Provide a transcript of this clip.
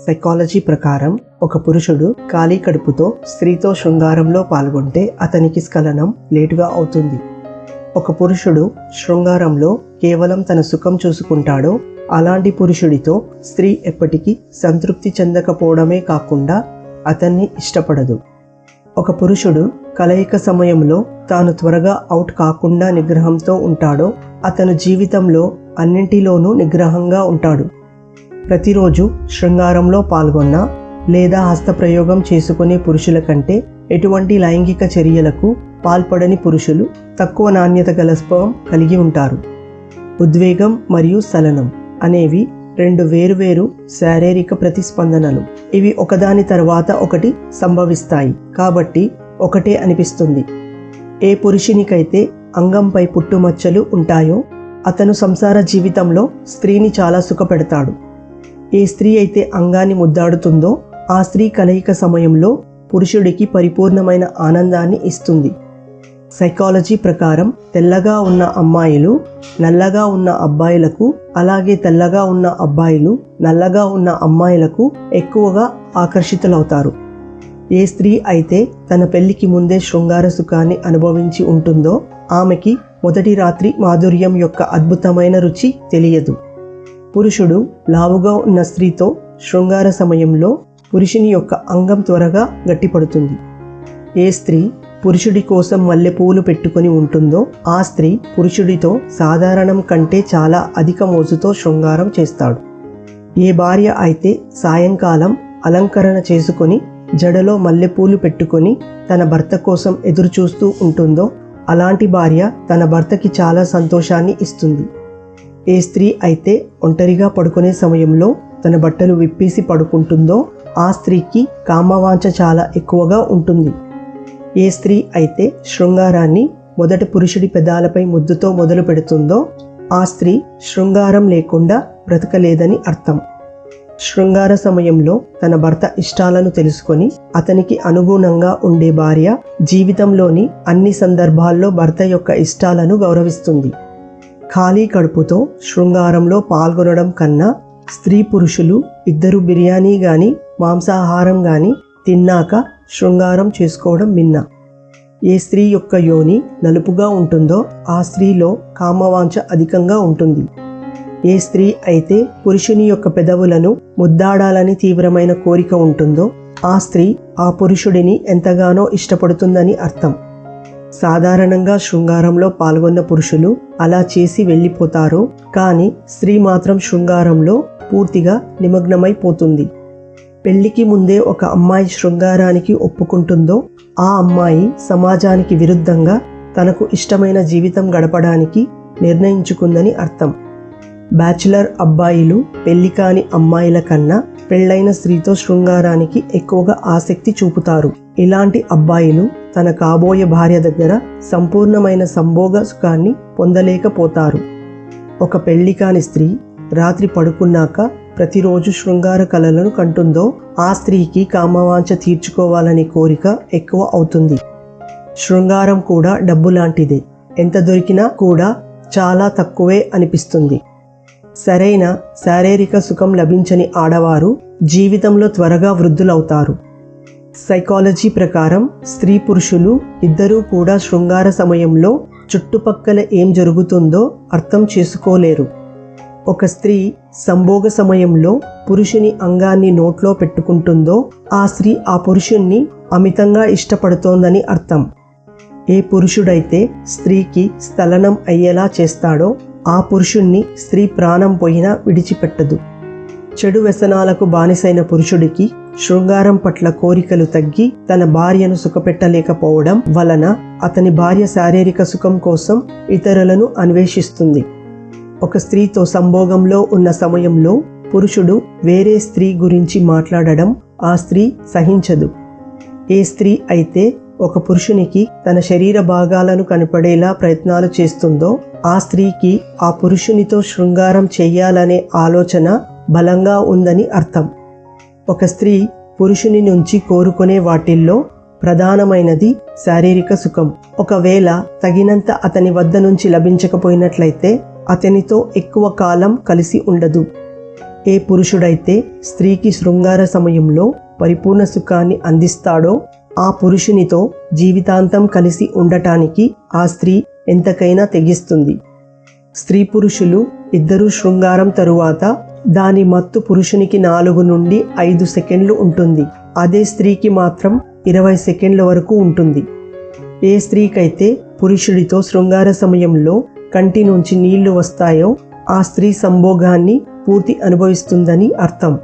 Psychology ప్రకారం ఒక పురుషుడు ఖాళీ కడుపుతో స్త్రీతో శృంగారంలో పాల్గొంటే అతనికి స్ఖలనం లేటుగా అవుతుంది. ఒక పురుషుడు శృంగారంలో కేవలం తన సుఖం చూసుకుంటాడో అలాంటి పురుషుడితో స్త్రీ ఎప్పటికీ సంతృప్తి చెందకపోవడమే కాకుండా అతన్ని ఇష్టపడదు. ఒక పురుషుడు కలయిక సమయంలో తాను త్వరగా అవుట్ కాకుండా నిగ్రహంతో ఉంటాడో అతను జీవితంలో అన్నింటిలోనూ నిగ్రహంగా ఉంటాడు. ప్రతిరోజు శృంగారంలో పాల్గొన్న లేదా హస్తప్రయోగం చేసుకునే పురుషుల కంటే ఎటువంటి లైంగిక చర్యలకు పాల్పడని పురుషులు తక్కువ నాణ్యత గల స్పర్మ్ కలిగి ఉంటారు. ఉద్వేగం మరియు చలనం అనేవి రెండు వేరువేరు శారీరక ప్రతిస్పందనలు. ఇవి ఒకదాని తర్వాత ఒకటి సంభవిస్తాయి కాబట్టి ఒకటే అనిపిస్తుంది. ఏ పురుషునికైతే అంగంపై పుట్టుమచ్చలు ఉంటాయో అతను సంసార జీవితంలో స్త్రీని చాలా సుఖపెడతాడు. ఏ స్త్రీ అయితే అంగాన్ని ముద్దాడుతుందో ఆ స్త్రీ కలయిక సమయంలో పురుషుడికి పరిపూర్ణమైన ఆనందాన్ని ఇస్తుంది. సైకాలజీ ప్రకారం తెల్లగా ఉన్న అమ్మాయిలు నల్లగా ఉన్న అబ్బాయిలకు, అలాగే తెల్లగా ఉన్న అబ్బాయిలు నల్లగా ఉన్న అమ్మాయిలకు ఎక్కువగా ఆకర్షితులవుతారు. ఏ స్త్రీ అయితే తన పెళ్లికి ముందే శృంగార సుఖాన్ని అనుభవించి ఉంటుందో ఆమెకి మొదటి రాత్రి మాధుర్యం యొక్క అద్భుతమైన రుచి తెలియదు. పురుషుడు లావుగా ఉన్న స్త్రీతో శృంగార సమయంలో పురుషుని యొక్క అంగం త్వరగా గట్టిపడుతుంది. ఏ స్త్రీ పురుషుడి కోసం మల్లెపూలు పెట్టుకొని ఉంటుందో ఆ స్త్రీ పురుషుడితో సాధారణం కంటే చాలా అధిక మోజుతో శృంగారం చేస్తాడు. ఏ భార్య అయితే సాయంకాలం అలంకరణ చేసుకొని జడలో మల్లెపూలు పెట్టుకొని తన భర్త కోసం ఎదురు చూస్తూ ఉంటుందో అలాంటి భార్య తన భర్తకి చాలా సంతోషాన్ని ఇస్తుంది. ఏ స్త్రీ అయితే ఒంటరిగా పడుకునే సమయంలో తన బట్టలు విప్పేసి పడుకుంటుందో ఆ స్త్రీకి కామవాంఛ చాలా ఎక్కువగా ఉంటుంది. ఏ స్త్రీ అయితే శృంగారాన్ని మొదట పురుషుడి పెదాలపై ముద్దుతో మొదలు పెడుతుందో ఆ స్త్రీ శృంగారం లేకుండా బ్రతకలేదని అర్థం. శృంగార సమయంలో తన భర్త ఇష్టాలను తెలుసుకొని అతనికి అనుగుణంగా ఉండే భార్య జీవితంలోని అన్ని సందర్భాల్లో భర్త యొక్క ఇష్టాలను గౌరవిస్తుంది. ఖాళీ కడుపుతో శృంగారంలో పాల్గొనడం కన్నా స్త్రీ పురుషులు ఇద్దరు బిర్యానీ గాని మాంసాహారం గాని తిన్నాక శృంగారం చేసుకోవడం మిన్న. ఏ స్త్రీ యొక్క యోని నలుపుగా ఉంటుందో ఆ స్త్రీలో కామవాంఛ అధికంగా ఉంటుంది. ఏ స్త్రీ అయితే పురుషుని యొక్క పెదవులను ముద్దాడాలని తీవ్రమైన కోరిక ఉంటుందో ఆ స్త్రీ ఆ పురుషుడిని ఎంతగానో ఇష్టపడుతుందని అర్థం. సాధారణంగా శృంగారంలో పాల్గొన్న పురుషులు అలా చేసి వెళ్ళిపోతారు, కానీ స్త్రీ మాత్రం శృంగారంలో పూర్తిగా నిమగ్నమైపోతుంది. పెళ్లికి ముందే ఒక అమ్మాయి శృంగారానికి ఒప్పుకుంటుందో ఆ అమ్మాయి సమాజానికి విరుద్ధంగా తనకు ఇష్టమైన జీవితం గడపడానికి నిర్ణయించుకుందని అర్థం. బ్యాచులర్ అబ్బాయిలు పెళ్లి కాని అమ్మాయిల కన్నా పెళ్లైన స్త్రీతో శృంగారానికి ఎక్కువగా ఆసక్తి చూపుతారు. ఇలాంటి అబ్బాయిలు తన కాబోయే భార్య దగ్గర సంపూర్ణమైన సంభోగ సుఖాన్ని పొందలేకపోతారు. ఒక పెళ్లి కాని స్త్రీ రాత్రి పడుకున్నాక ప్రతిరోజు శృంగార కలలను కంటుందో ఆ స్త్రీకి కామవాంఛ తీర్చుకోవాలనే కోరిక ఎక్కువ అవుతుంది. శృంగారం కూడా డబ్బు లాంటిదే, ఎంత దొరికినా కూడా చాలా తక్కువే అనిపిస్తుంది. సరైన శారీరక సుఖం లభించని ఆడవారు జీవితంలో త్వరగా వృద్ధులవుతారు. సైకాలజీ ప్రకారం స్త్రీ పురుషులు ఇద్దరూ కూడా శృంగార సమయంలో చుట్టుపక్కల ఏం జరుగుతుందో అర్థం చేసుకోలేరు. ఒక స్త్రీ సంభోగ సమయంలో పురుషుని అంగాన్ని నోట్లో పెట్టుకుంటుందో ఆ స్త్రీ ఆ పురుషుణ్ణి అమితంగా ఇష్టపడుతోందని అర్థం. ఏ పురుషుడైతే స్త్రీకి స్థలనం అయ్యేలా చేస్తాడో ఆ పురుషుణ్ణి స్త్రీ ప్రాణం పోయినా విడిచిపెట్టదు. చెడు వ్యసనాలకు బానిసైన పురుషుడికి శృంగారం పట్ల కోరికలు తగ్గి తన భార్యను సుఖపెట్టలేకపోవడం వలన అతని భార్య శారీరక సుఖం కోసం ఇతరులను అన్వేషిస్తుంది. ఒక స్త్రీతో సంభోగంలో ఉన్న సమయంలో పురుషుడు వేరే స్త్రీ గురించి మాట్లాడడం ఆ స్త్రీ సహించదు. ఏ స్త్రీ అయితే ఒక పురుషునికి తన శరీర భాగాలను కనపడేలా ప్రయత్నాలు చేస్తుందో ఆ స్త్రీకి ఆ పురుషునితో శృంగారం చెయ్యాలనే ఆలోచన బలంగా ఉందని అర్థం. ఒక స్త్రీ పురుషుని నుంచి కోరుకునే వాటిల్లో ప్రధానమైనది శారీరక సుఖం. ఒకవేళ తగినంత అతని వద్ద నుంచి లభించకపోయినట్లయితే అతనితో ఎక్కువ కాలం కలిసి ఉండదు. ఏ పురుషుడైతే స్త్రీకి శృంగార సమయంలో పరిపూర్ణ సుఖాన్ని అందిస్తాడో ఆ పురుషునితో జీవితాంతం కలిసి ఉండటానికి ఆ స్త్రీ ఎంతకైనా తెగిస్తుంది. స్త్రీ పురుషులు ఇద్దరూ శృంగారం తరువాత దాని మత్తు పురుషునికి 4 నుండి 5 సెకండ్లు ఉంటుంది. అదే స్త్రీకి మాత్రం 20 సెకండ్ల వరకు ఉంటుంది. ఏ స్త్రీకైతే పురుషుడితో శృంగార సమయంలో కంటి నుంచి నీళ్లు వస్తాయో ఆ స్త్రీ సంభోగాన్ని పూర్తి అనుభవిస్తుందని అర్థం.